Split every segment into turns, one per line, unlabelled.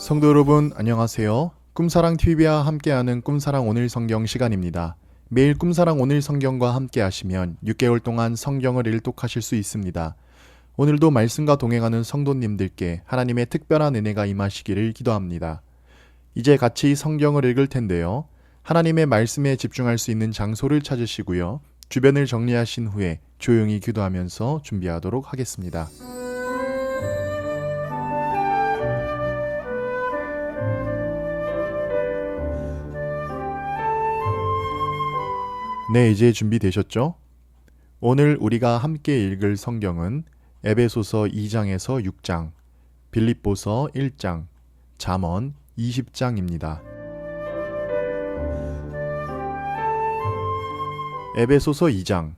성도 여러분 안녕하세요. 꿈사랑TV와 함께하는 꿈사랑 오늘 성경 시간입니다. 매일 꿈사랑 오늘 성경과 함께하시면 6개월 동안 성경을 일독하실 수 있습니다. 오늘도 말씀과 동행하는 성도님들께 하나님의 특별한 은혜가 임하시기를 기도합니다. 이제 같이 성경을 읽을 텐데요. 하나님의 말씀에 집중할 수 있는 장소를 찾으시고요. 주변을 정리하신 후에 조용히 기도하면서 준비하도록 하겠습니다. 네, 이제 준비되셨죠? 오늘 우리가 함께 읽을 성경은 에베소서 2장에서 6장, 빌립보서 1장, 잠언 20장입니다. 에베소서 2장.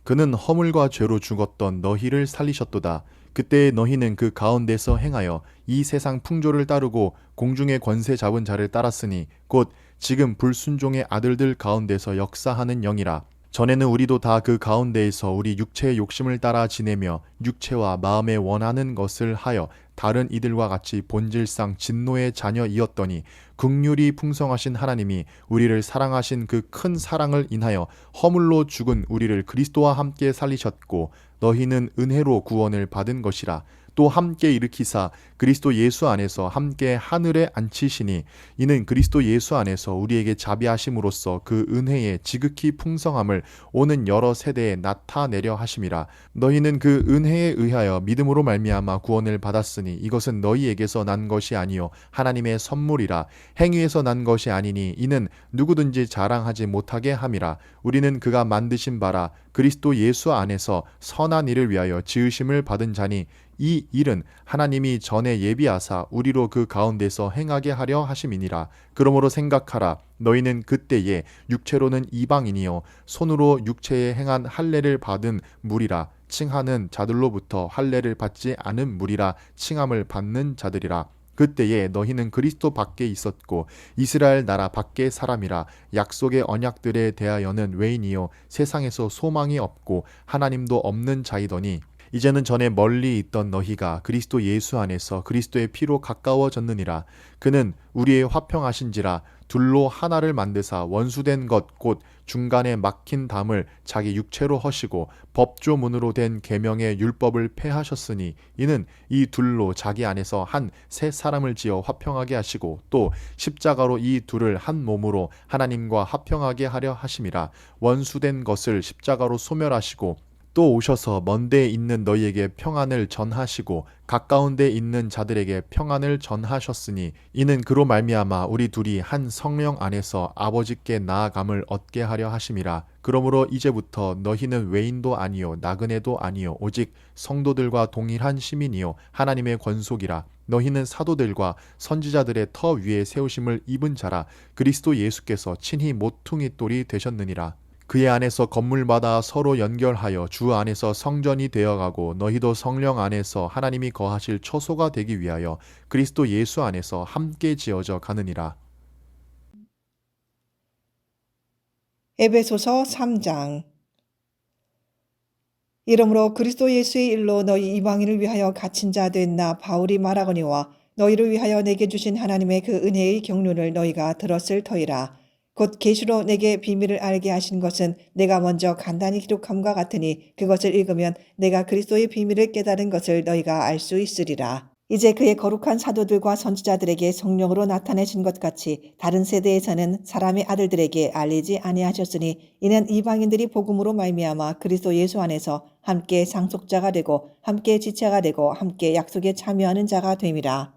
그는 허물과 죄로 죽었던 너희를 살리셨도다. 그때 너희는 그 가운데서 행하여 이 세상 풍조를 따르고 공중의 권세 잡은 자를 따랐으니 곧 지금 불순종의 아들들 가운데서 역사하는 영이라. 전에는 우리도 다 그 가운데에서 우리 육체의 욕심을 따라 지내며 육체와 마음에 원하는 것을 하여 다른 이들과 같이 본질상 진노의 자녀이었더니 긍휼이 풍성하신 하나님이 우리를 사랑하신 그 큰 사랑을 인하여 허물로 죽은 우리를 그리스도와 함께 살리셨고 너희는 은혜로 구원을 받은 것이라. 또 함께 일으키사 그리스도 예수 안에서 함께 하늘에 앉히시니 이는 그리스도 예수 안에서 우리에게 자비하심으로써 그 은혜의 지극히 풍성함을 오는 여러 세대에 나타내려 하심이라. 너희는 그 은혜에 의하여 믿음으로 말미암아 구원을 받았으니 이것은 너희에게서 난 것이 아니요 하나님의 선물이라. 행위에서 난 것이 아니니 이는 누구든지 자랑하지 못하게 함이라. 우리는 그가 만드신 바라 그리스도 예수 안에서 선한 일을 위하여 지으심을 받은 자니 이 일은 하나님이 전에 예비하사 우리로 그 가운데서 행하게 하려 하심이니라. 그러므로 생각하라. 너희는 그때에 육체로는 이방인이요 손으로 육체에 행한 할례를 받은 무리라. 칭하는 자들로부터 할례를 받지 않은 무리라. 칭함을 받는 자들이라. 그때에 너희는 그리스도 밖에 있었고 이스라엘 나라 밖의 사람이라. 약속의 언약들에 대하여는 외인이요 세상에서 소망이 없고 하나님도 없는 자이더니 이제는 전에 멀리 있던 너희가 그리스도 예수 안에서 그리스도의 피로 가까워졌느니라. 그는 우리의 화평하신지라. 둘로 하나를 만드사 원수된 것 곧 중간에 막힌 담을 자기 육체로 허시고 법조문으로 된 계명의 율법을 폐하셨으니 이는 이 둘로 자기 안에서 한 새 사람을 지어 화평하게 하시고 또 십자가로 이 둘을 한 몸으로 하나님과 화평하게 하려 하심이라. 원수된 것을 십자가로 소멸하시고 또 오셔서 먼데 있는 너희에게 평안을 전하시고 가까운 데 있는 자들에게 평안을 전하셨으니 이는 그로 말미암아 우리 둘이 한 성령 안에서 아버지께 나아감을 얻게 하려 하심이라. 그러므로 이제부터 너희는 외인도 아니요 나그네도 아니요 오직 성도들과 동일한 시민이요 하나님의 권속이라. 너희는 사도들과 선지자들의 터 위에 세우심을 입은 자라. 그리스도 예수께서 친히 모퉁이 돌이 되셨느니라. 그의 안에서 건물마다 서로 연결하여 주 안에서 성전이 되어가고 너희도 성령 안에서 하나님이 거하실 처소가 되기 위하여 그리스도 예수 안에서 함께 지어져 가느니라.
에베소서 3장. 이러므로 그리스도 예수의 일로 너희 이방인을 위하여 갇힌 자 된 나 바울이 말하거니와 너희를 위하여 내게 주신 하나님의 그 은혜의 경륜을 너희가 들었을 터이라. 곧 계시로 내게 비밀을 알게 하신 것은 내가 먼저 간단히 기록함과 같으니 그것을 읽으면 내가 그리스도의 비밀을 깨달은 것을 너희가 알 수 있으리라. 이제 그의 거룩한 사도들과 선지자들에게 성령으로 나타내신 것 같이 다른 세대에서는 사람의 아들들에게 알리지 아니하셨으니 이는 이방인들이 복음으로 말미암아 그리스도 예수 안에서 함께 상속자가 되고 함께 지체가 되고 함께 약속에 참여하는 자가 됨이라.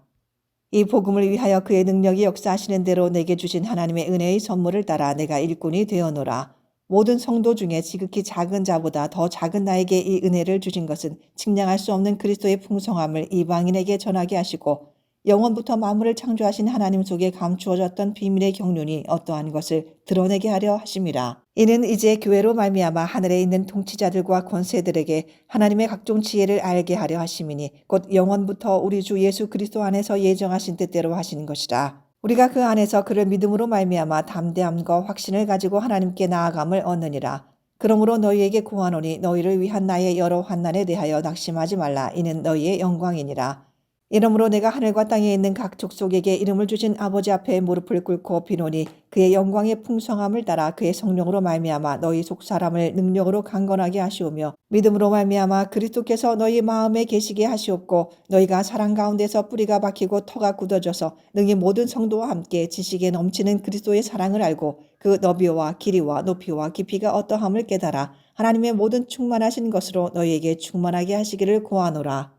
이 복음을 위하여 그의 능력이 역사하시는 대로 내게 주신 하나님의 은혜의 선물을 따라 내가 일꾼이 되어노라. 모든 성도 중에 지극히 작은 자보다 더 작은 나에게 이 은혜를 주신 것은 측량할 수 없는 그리스도의 풍성함을 이방인에게 전하게 하시고 영원부터 만물을 창조하신 하나님 속에 감추어졌던 비밀의 경륜이 어떠한 것을 드러내게 하려 하심이라. 이는 이제 교회로 말미암아 하늘에 있는 통치자들과 권세들에게 하나님의 각종 지혜를 알게 하려 하심이니 곧 영원부터 우리 주 예수 그리스도 안에서 예정하신 뜻대로 하신 것이라. 우리가 그 안에서 그를 믿음으로 말미암아 담대함과 확신을 가지고 하나님께 나아감을 얻느니라. 그러므로 너희에게 구하노니 너희를 위한 나의 여러 환난에 대하여 낙심하지 말라. 이는 너희의 영광이니라. 이러므로 내가 하늘과 땅에 있는 각 족속에게 이름을 주신 아버지 앞에 무릎을 꿇고 비노니 그의 영광의 풍성함을 따라 그의 성령으로 말미암아 너희 속 사람을 능력으로 강건하게 하시오며 믿음으로 말미암아 그리스도께서 너희 마음에 계시게 하시옵고 너희가 사랑 가운데서 뿌리가 박히고 터가 굳어져서 능히 모든 성도와 함께 지식에 넘치는 그리스도의 사랑을 알고 그 너비와 길이와 높이와 깊이가 어떠함을 깨달아 하나님의 모든 충만하신 것으로 너희에게 충만하게 하시기를 구하노라.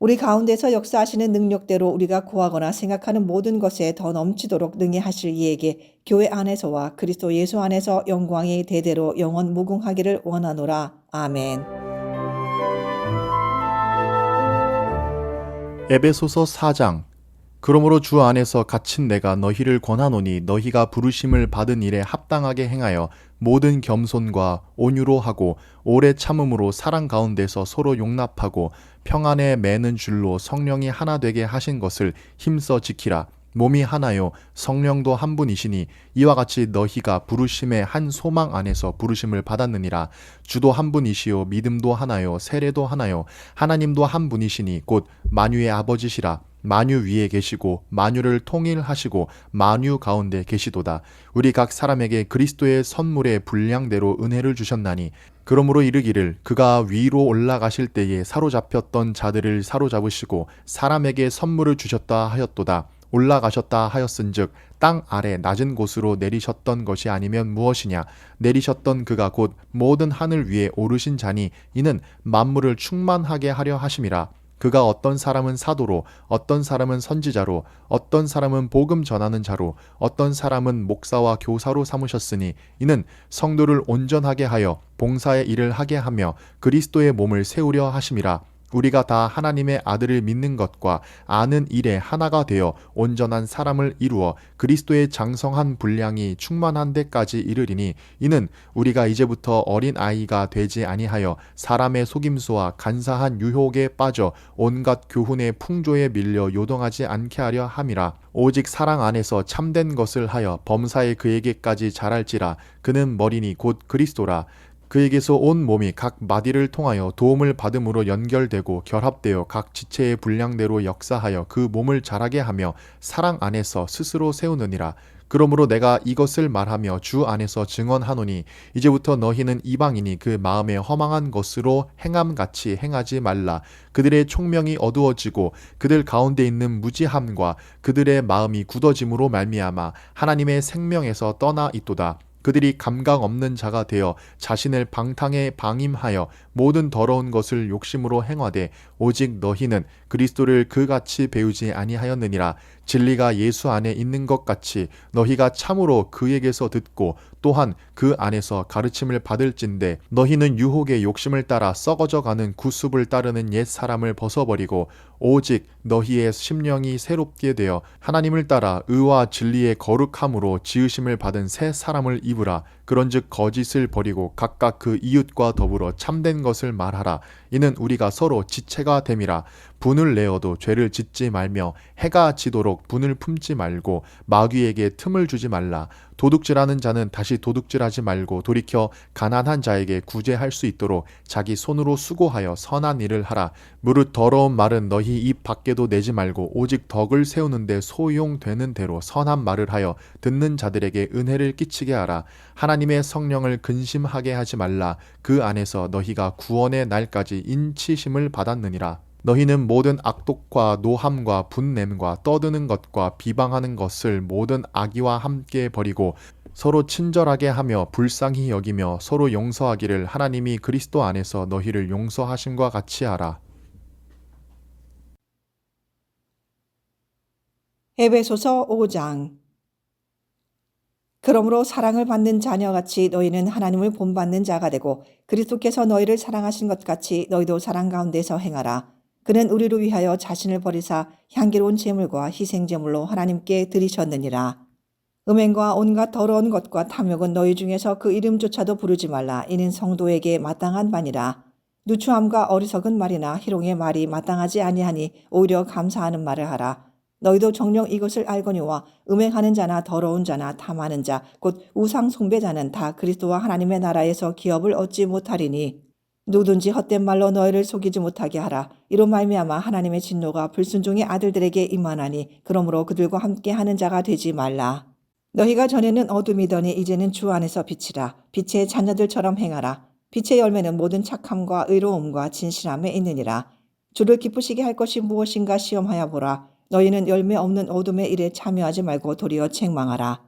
우리 가운데서 역사하시는 능력대로 우리가 구하거나 생각하는 모든 것에 더 넘치도록 능히 하실 이에게 교회 안에서와 그리스도 예수 안에서 영광이 대대로 영원 무궁하기를 원하노라. 아멘.
에베소서 4장. 그러므로 주 안에서 갇힌 내가 너희를 권하노니 너희가 부르심을 받은 일에 합당하게 행하여 모든 겸손과 온유로 하고 오래 참음으로 사랑 가운데서 서로 용납하고 평안에 매는 줄로 성령이 하나 되게 하신 것을 힘써 지키라. 몸이 하나요 성령도 한 분이시니 이와 같이 너희가 부르심의 한 소망 안에서 부르심을 받았느니라. 주도 한 분이시요 믿음도 하나요 세례도 하나요 하나님도 한 분이시니 곧 만유의 아버지시라. 만유 위에 계시고 만유를 통일하시고 만유 가운데 계시도다. 우리 각 사람에게 그리스도의 선물의 분량대로 은혜를 주셨나니 그러므로 이르기를 그가 위로 올라가실 때에 사로잡혔던 자들을 사로잡으시고 사람에게 선물을 주셨다 하였도다. 올라가셨다 하였은즉 땅 아래 낮은 곳으로 내리셨던 것이 아니면 무엇이냐. 내리셨던 그가 곧 모든 하늘 위에 오르신 자니 이는 만물을 충만하게 하려 하심이라. 그가 어떤 사람은 사도로 어떤 사람은 선지자로 어떤 사람은 복음 전하는 자로 어떤 사람은 목사와 교사로 삼으셨으니 이는 성도를 온전하게 하여 봉사의 일을 하게 하며 그리스도의 몸을 세우려 하심이라. 우리가 다 하나님의 아들을 믿는 것과 아는 일에 하나가 되어 온전한 사람을 이루어 그리스도의 장성한 분량이 충만한 데까지 이르리니 이는 우리가 이제부터 어린 아이가 되지 아니하여 사람의 속임수와 간사한 유혹에 빠져 온갖 교훈의 풍조에 밀려 요동하지 않게 하려 함이라. 오직 사랑 안에서 참된 것을 하여 범사에 그에게까지 자랄지라. 그는 머리니 곧 그리스도라. 그에게서 온 몸이 각 마디를 통하여 도움을 받음으로 연결되고 결합되어 각 지체의 분량대로 역사하여 그 몸을 자라게 하며 사랑 안에서 스스로 세우느니라. 그러므로 내가 이것을 말하며 주 안에서 증언하노니 이제부터 너희는 이방인이 그 마음에 허망한 것으로 행함같이 행하지 말라. 그들의 총명이 어두워지고 그들 가운데 있는 무지함과 그들의 마음이 굳어짐으로 말미암아 하나님의 생명에서 떠나 있도다. 그들이 감각 없는 자가 되어 자신을 방탕에 방임하여 모든 더러운 것을 욕심으로 행하되 오직 너희는 그리스도를 그같이 배우지 아니하였느니라. 진리가 예수 안에 있는 것 같이 너희가 참으로 그에게서 듣고 또한 그 안에서 가르침을 받을진대 너희는 유혹의 욕심을 따라 썩어져 가는 구습을 따르는 옛 사람을 벗어버리고 오직 너희의 심령이 새롭게 되어 하나님을 따라 의와 진리의 거룩함으로 지으심을 받은 새 사람을 입으라. 그런즉 거짓을 버리고 각각 그 이웃과 더불어 참된 것을 말하라. 이는 우리가 서로 지체가 됨이라. 분을 내어도 죄를 짓지 말며 해가 지도록 분을 품지 말고 마귀에게 틈을 주지 말라. 도둑질하는 자는 다시 도둑질하지 말고 돌이켜 가난한 자에게 구제할 수 있도록 자기 손으로 수고하여 선한 일을 하라. 무릇 더러운 말은 너희 입 밖에도 내지 말고 오직 덕을 세우는데 소용되는 대로 선한 말을 하여 듣는 자들에게 은혜를 끼치게 하라. 하나님의 성령을 근심하게 하지 말라. 그 안에서 너희가 구원의 날까지 인치심을 받았느니라. 너희는 모든 악독과 노함과 분냄과 떠드는 것과 비방하는 것을 모든 악의와 함께 버리고 서로 친절하게 하며 불쌍히 여기며 서로 용서하기를 하나님이 그리스도 안에서 너희를 용서하심과 같이 하라.
에베소서 5장. 그러므로 사랑을 받는 자녀같이 너희는 하나님을 본받는 자가 되고 그리스도께서 너희를 사랑하신 것 같이 너희도 사랑 가운데서 행하라. 그는 우리를 위하여 자신을 버리사 향기로운 제물과 희생 제물로 하나님께 드리셨느니라. 음행과 온갖 더러운 것과 탐욕은 너희 중에서 그 이름조차도 부르지 말라. 이는 성도에게 마땅한 바니라. 누추함과 어리석은 말이나 희롱의 말이 마땅하지 아니하니 오히려 감사하는 말을 하라. 너희도 정녕 이것을 알거니와 음행하는 자나 더러운 자나 탐하는 자 곧 우상 숭배자는 다 그리스도와 하나님의 나라에서 기업을 얻지 못하리니 누구든지 헛된 말로 너희를 속이지 못하게 하라. 이로 말미암아 하나님의 진노가 불순종의 아들들에게 임하나니 그러므로 그들과 함께 하는 자가 되지 말라. 너희가 전에는 어둠이더니 이제는 주 안에서 빛이라. 빛의 자녀들처럼 행하라. 빛의 열매는 모든 착함과 의로움과 진실함에 있느니라. 주를 기쁘시게 할 것이 무엇인가 시험하여 보라. 너희는 열매 없는 어둠의 일에 참여하지 말고 도리어 책망하라.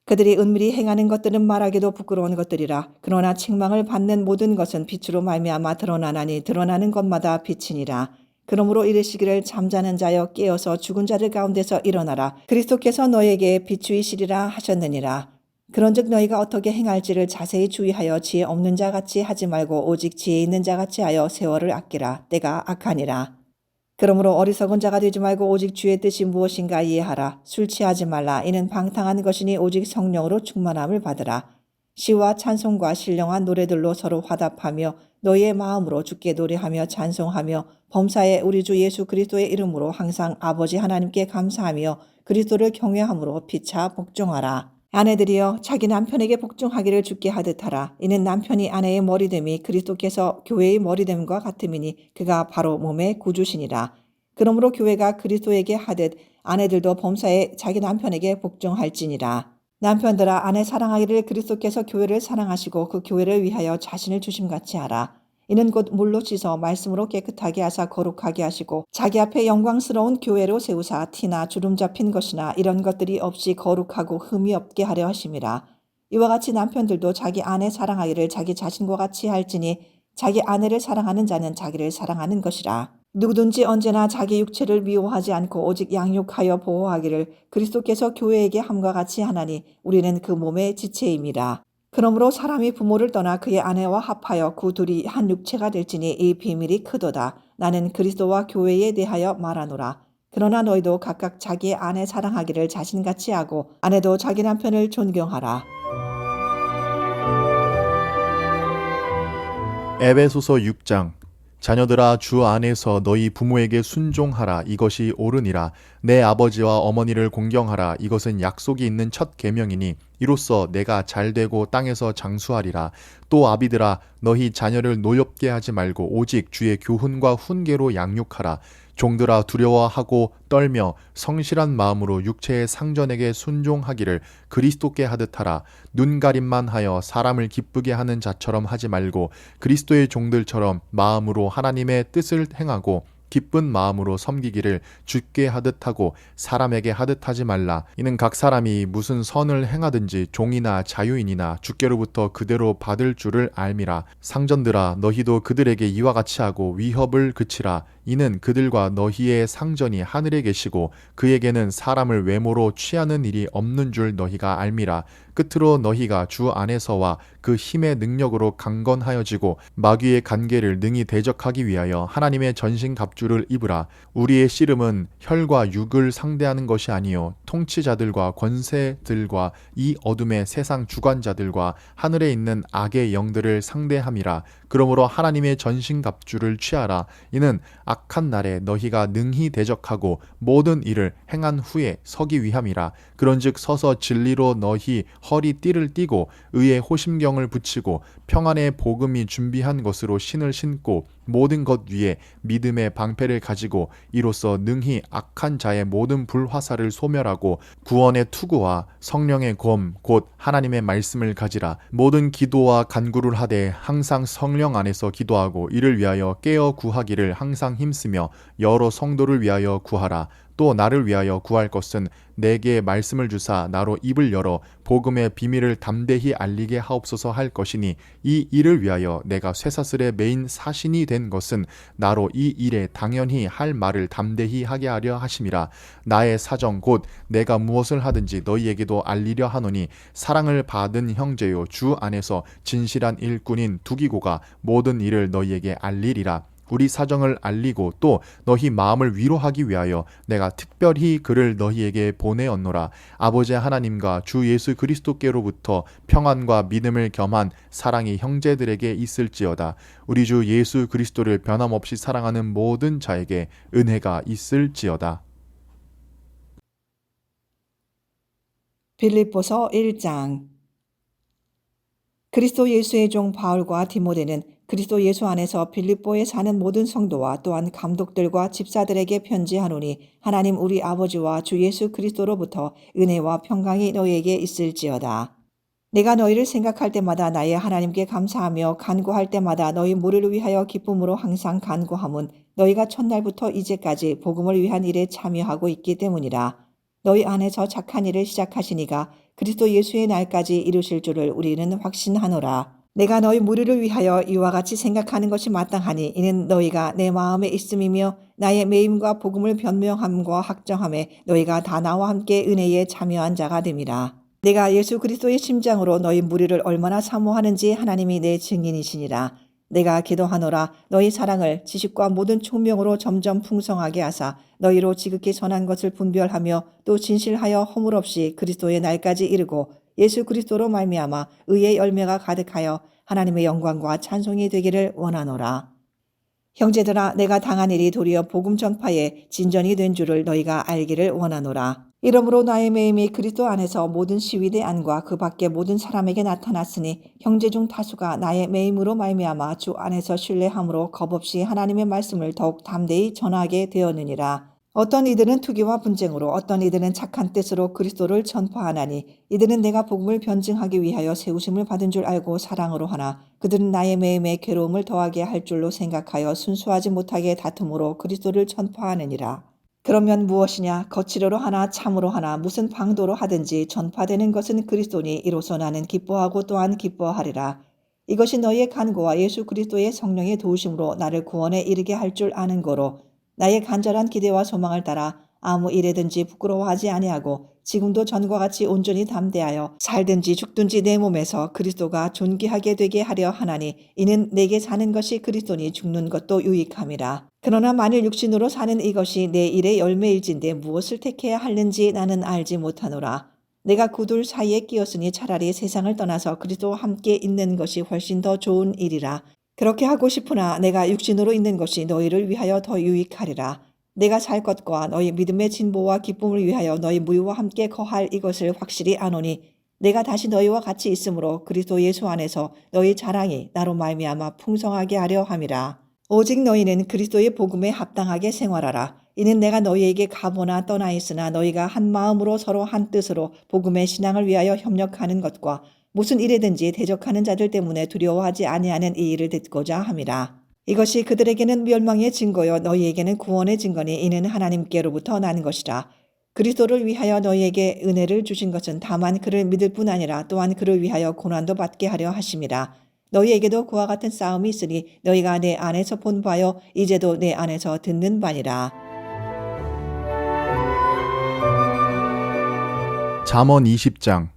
그들이 은밀히 행하는 것들은 말하기도 부끄러운 것들이라. 그러나 책망을 받는 모든 것은 빛으로 말미암아 드러나나니 드러나는 것마다 빛이니라. 그러므로 이르시기를 잠자는 자여 깨어서 죽은 자들 가운데서 일어나라. 그리스도께서 너희에게 비추이시리라 하셨느니라. 그런즉 너희가 어떻게 행할지를 자세히 주의하여 지혜 없는 자같이 하지 말고 오직 지혜 있는 자같이 하여 세월을 아끼라. 때가 악하니라. 그러므로 어리석은 자가 되지 말고 오직 주의 뜻이 무엇인가 이해하라. 술 취하지 말라. 이는 방탕한 것이니 오직 성령으로 충만함을 받으라. 시와 찬송과 신령한 노래들로 서로 화답하며 너희의 마음으로 주께 노래하며 찬송하며 범사에 우리 주 예수 그리스도의 이름으로 항상 아버지 하나님께 감사하며 그리스도를 경외함으로 피차 복종하라. 아내들이여 자기 남편에게 복종하기를 주께 하듯 하라. 이는 남편이 아내의 머리됨이 그리스도께서 교회의 머리됨과 같음이니 그가 바로 몸의 구주시니라. 그러므로 교회가 그리스도에게 하듯 아내들도 범사에 자기 남편에게 복종할지니라. 남편들아 아내 사랑하기를 그리스도께서 교회를 사랑하시고 그 교회를 위하여 자신을 주심같이 하라. 이는 곧 물로 씻어 말씀으로 깨끗하게 하사 거룩하게 하시고 자기 앞에 영광스러운 교회로 세우사 티나 주름 잡힌 것이나 이런 것들이 없이 거룩하고 흠이 없게 하려 하심이라. 이와 같이 남편들도 자기 아내 사랑하기를 자기 자신과 같이 할지니 자기 아내를 사랑하는 자는 자기를 사랑하는 것이라. 누구든지 언제나 자기 육체를 미워하지 않고 오직 양육하여 보호하기를 그리스도께서 교회에게 함과 같이 하나니 우리는 그 몸의 지체임이라. 그러므로 사람이 부모를 떠나 그의 아내와 합하여 그 둘이 한 육체가 될지니 이 비밀이 크도다. 나는 그리스도와 교회에 대하여 말하노라. 그러나 너희도 각각 자기의 아내 사랑하기를 자신같이 하고 아내도 자기 남편을 존경하라.
에베소서 6장. 자녀들아 주 안에서 너희 부모에게 순종하라. 이것이 옳으니라. 내 아버지와 어머니를 공경하라. 이것은 약속이 있는 첫 계명이니 이로써 내가 잘되고 땅에서 장수하리라. 또 아비들아 너희 자녀를 노엽게 하지 말고 오직 주의 교훈과 훈계로 양육하라. 종들아 두려워하고 떨며 성실한 마음으로 육체의 상전에게 순종하기를 그리스도께 하듯 하라. 눈가림만 하여 사람을 기쁘게 하는 자처럼 하지 말고 그리스도의 종들처럼 마음으로 하나님의 뜻을 행하고 기쁜 마음으로 섬기기를 주께 하듯 하고 사람에게 하듯 하지 말라. 이는 각 사람이 무슨 선을 행하든지 종이나 자유인이나 주께로부터 그대로 받을 줄을 알미라. 상전들아 너희도 그들에게 이와 같이 하고 위협을 그치라. 이는 그들과 너희의 상전이 하늘에 계시고 그에게는 사람을 외모로 취하는 일이 없는 줄 너희가 알미라. 끝으로 너희가 주 안에서와 그 힘의 능력으로 강건하여지고 마귀의 관계를 능히 대적하기 위하여 하나님의 전신갑주를 입으라. 우리의 씨름은 혈과 육을 상대하는 것이 아니요 통치자들과 권세들과 이 어둠의 세상 주관자들과 하늘에 있는 악의 영들을 상대함이라. 그러므로 하나님의 전신갑주를 취하라. 이는 악한 날에 너희가 능히 대적하고 모든 일을 행한 후에 서기 위함이라. 그런즉 서서 진리로 너희 허리 띠를 띠고 의의 호심경을 붙이고 평안의 복음이 준비한 것으로 신을 신고 모든 것 위에 믿음의 방패를 가지고 이로써 능히 악한 자의 모든 불화살을 소멸하고 구원의 투구와 성령의 검 곧 하나님의 말씀을 가지라. 모든 기도와 간구를 하되 항상 성령 안에서 기도하고 이를 위하여 깨어 구하기를 항상 힘쓰며 여러 성도를 위하여 구하라. 또 나를 위하여 구할 것은 내게 말씀을 주사 나로 입을 열어 복음의 비밀을 담대히 알리게 하옵소서 할 것이니 이 일을 위하여 내가 쇠사슬에 매인 사신이 된 것은 나로 이 일에 당연히 할 말을 담대히 하게 하려 하심이라. 나의 사정 곧 내가 무엇을 하든지 너희에게도 알리려 하노니 사랑을 받은 형제요 주 안에서 진실한 일꾼인 두기고가 모든 일을 너희에게 알리리라. 우리 사정을 알리고 또 너희 마음을 위로하기 위하여 내가 특별히 그를 너희에게 보내었노라. 아버지 하나님과 주 예수 그리스도께로부터 평안과 믿음을 겸한 사랑이 형제들에게 있을지어다. 우리 주 예수 그리스도를 변함없이 사랑하는 모든 자에게 은혜가 있을지어다.
빌립보서 1장. 그리스도 예수의 종 바울과 디모데는 그리스도 예수 안에서 빌립보에 사는 모든 성도와 또한 감독들과 집사들에게 편지하노니 하나님 우리 아버지와 주 예수 그리스도로부터 은혜와 평강이 너희에게 있을지어다. 내가 너희를 생각할 때마다 나의 하나님께 감사하며 간구할 때마다 너희 무리를 위하여 기쁨으로 항상 간구함은 너희가 첫날부터 이제까지 복음을 위한 일에 참여하고 있기 때문이라. 너희 안에서 착한 일을 시작하시니가 그리스도 예수의 날까지 이루실 줄을 우리는 확신하노라. 내가 너희 무리를 위하여 이와 같이 생각하는 것이 마땅하니 이는 너희가 내 마음에 있음이며 나의 매임과 복음을 변명함과 확정함에 너희가 다 나와 함께 은혜에 참여한 자가 됨이라. 내가 예수 그리스도의 심장으로 너희 무리를 얼마나 사모하는지 하나님이 내 증인이시니라. 내가 기도하노라 너희 사랑을 지식과 모든 총명으로 점점 풍성하게 하사 너희로 지극히 선한 것을 분별하며 또 진실하여 허물 없이 그리스도의 날까지 이르고 예수 그리스도로 말미암아 의의 열매가 가득하여 하나님의 영광과 찬송이 되기를 원하노라. 형제들아 내가 당한 일이 도리어 복음 전파에 진전이 된 줄을 너희가 알기를 원하노라. 이러므로 나의 매임이 그리스도 안에서 모든 시위대 안과 그 밖의 모든 사람에게 나타났으니 형제 중 다수가 나의 매임으로 말미암아 주 안에서 신뢰함으로 겁없이 하나님의 말씀을 더욱 담대히 전하게 되었느니라. 어떤 이들은 투기와 분쟁으로 어떤 이들은 착한 뜻으로 그리스도를 전파하나니 이들은 내가 복음을 변증하기 위하여 세우심을 받은 줄 알고 사랑으로 하나 그들은 나의 매임에 괴로움을 더하게 할 줄로 생각하여 순수하지 못하게 다툼으로 그리스도를 전파하느니라. 그러면 무엇이냐 거칠어로 하나 참으로 하나 무슨 방도로 하든지 전파되는 것은 그리스도니 이로써 나는 기뻐하고 또한 기뻐하리라. 이것이 너희의 간구와 예수 그리스도의 성령의 도우심으로 나를 구원에 이르게 할 줄 아는 거로 나의 간절한 기대와 소망을 따라 아무 일에든지 부끄러워하지 아니하고 지금도 전과 같이 온전히 담대하여 살든지 죽든지 내 몸에서 그리스도가 존귀하게 되게 하려 하나니 이는 내게 사는 것이 그리스도니 죽는 것도 유익함이라. 그러나 만일 육신으로 사는 이것이 내 일의 열매일진데 무엇을 택해야 하는지 나는 알지 못하노라. 내가 그 둘 사이에 끼었으니 차라리 세상을 떠나서 그리스도와 함께 있는 것이 훨씬 더 좋은 일이라. 그렇게 하고 싶으나 내가 육신으로 있는 것이 너희를 위하여 더 유익하리라. 내가 살 것과 너희 믿음의 진보와 기쁨을 위하여 너희 무리와 함께 거할 이것을 확실히 아노니 내가 다시 너희와 같이 있으므로 그리스도 예수 안에서 너희 자랑이 나로 말미암아 풍성하게 하려 함이라. 오직 너희는 그리스도의 복음에 합당하게 생활하라. 이는 내가 너희에게 가보나 떠나 있으나 너희가 한 마음으로 서로 한 뜻으로 복음의 신앙을 위하여 협력하는 것과 무슨 일에든지 대적하는 자들 때문에 두려워하지 아니하는 이 일을 듣고자 함이라. 이것이 그들에게는 멸망의 증거요 너희에게는 구원의 증거니 이는 하나님께로부터 난 것이라. 그리스도를 위하여 너희에게 은혜를 주신 것은 다만 그를 믿을 뿐 아니라 또한 그를 위하여 고난도 받게 하려 하심이라. 너희에게도 그와 같은 싸움이 있으니 너희가 내 안에서 본 바요 이제도 내 안에서 듣는 바니라.
잠언 20장.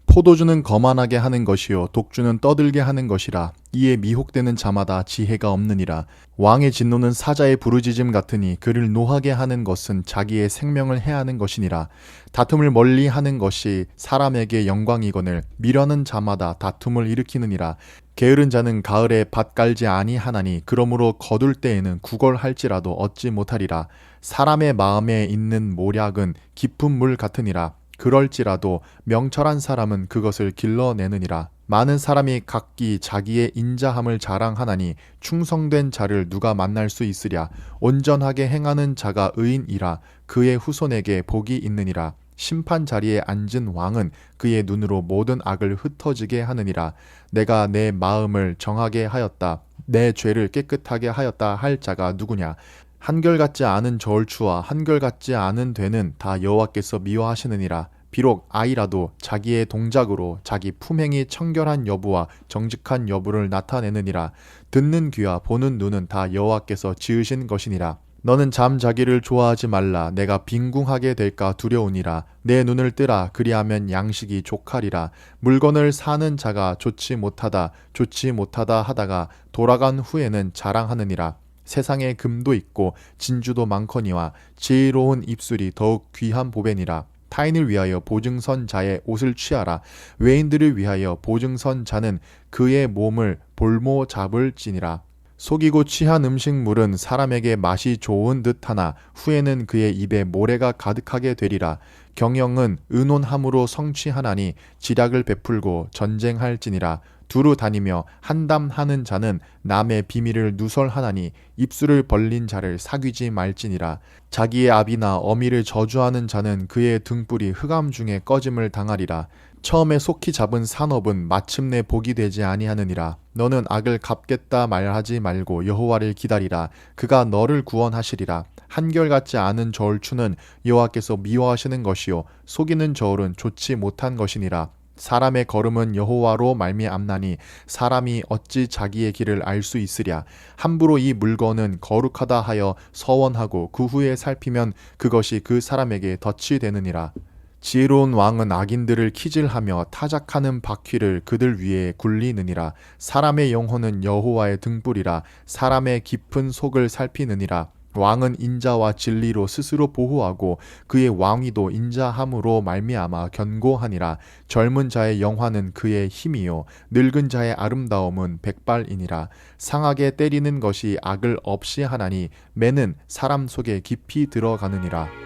포도주는 거만하게 하는 것이요 독주는 떠들게 하는 것이라. 이에 미혹되는 자마다 지혜가 없느니라. 왕의 진노는 사자의 부르짖음 같으니 그를 노하게 하는 것은 자기의 생명을 해하는 것이니라. 다툼을 멀리 하는 것이 사람에게 영광이거늘 미련한 자마다 다툼을 일으키느니라. 게으른 자는 가을에 밭 갈지 아니하나니 그러므로 거둘 때에는 구걸할지라도 얻지 못하리라. 사람의 마음에 있는 모략은 깊은 물 같으니라. 그럴지라도 명철한 사람은 그것을 길러내느니라. 많은 사람이 각기 자기의 인자함을 자랑하나니 충성된 자를 누가 만날 수 있으랴. 온전하게 행하는 자가 의인이라. 그의 후손에게 복이 있느니라. 심판 자리에 앉은 왕은 그의 눈으로 모든 악을 흩어지게 하느니라. 내가 내 마음을 정하게 하였다. 내 죄를 깨끗하게 하였다 할 자가 누구냐. 한결같지 않은 저울추와 한결같지 않은 되는 다 여호와께서 미워하시느니라. 비록 아이라도 자기의 동작으로 자기 품행이 청결한 여부와 정직한 여부를 나타내느니라. 듣는 귀와 보는 눈은 다 여호와께서 지으신 것이니라. 너는 잠자기를 좋아하지 말라. 내가 빈궁하게 될까 두려우니라. 내 눈을 뜨라. 그리하면 양식이 족하리라. 물건을 사는 자가 좋지 못하다 하다가 돌아간 후에는 자랑하느니라. 세상에 금도 있고 진주도 많거니와 지혜로운 입술이 더욱 귀한 보배니라. 타인을 위하여 보증선 자의 옷을 취하라. 외인들을 위하여 보증선 자는 그의 몸을 볼모 잡을지니라. 속이고 취한 음식물은 사람에게 맛이 좋은 듯하나 후에는 그의 입에 모래가 가득하게 되리라. 경영은 의논함으로 성취하나니 지략을 베풀고 전쟁할지니라. 두루 다니며 한담하는 자는 남의 비밀을 누설하나니 입술을 벌린 자를 사귀지 말지니라. 자기의 아비나 어미를 저주하는 자는 그의 등불이 흑암 중에 꺼짐을 당하리라. 처음에 속히 잡은 산업은 마침내 복이 되지 아니하느니라. 너는 악을 갚겠다 말하지 말고 여호와를 기다리라. 그가 너를 구원하시리라. 한결같지 않은 저울추는 여호와께서 미워하시는 것이요 속이는 저울은 좋지 못한 것이니라. 사람의 걸음은 여호와로 말미암나니 사람이 어찌 자기의 길을 알 수 있으랴. 함부로 이 물건은 거룩하다 하여 서원하고 그 후에 살피면 그것이 그 사람에게 덫이 되느니라. 지혜로운 왕은 악인들을 키질하며 타작하는 바퀴를 그들 위에 굴리느니라. 사람의 영혼은 여호와의 등불이라. 사람의 깊은 속을 살피느니라. 왕은 인자와 진리로 스스로 보호하고 그의 왕위도 인자함으로 말미암아 견고하니라. 젊은 자의 영화는 그의 힘이요 늙은 자의 아름다움은 백발이니라. 상하게 때리는 것이 악을 없이 하나니 매는 사람 속에 깊이 들어가느니라.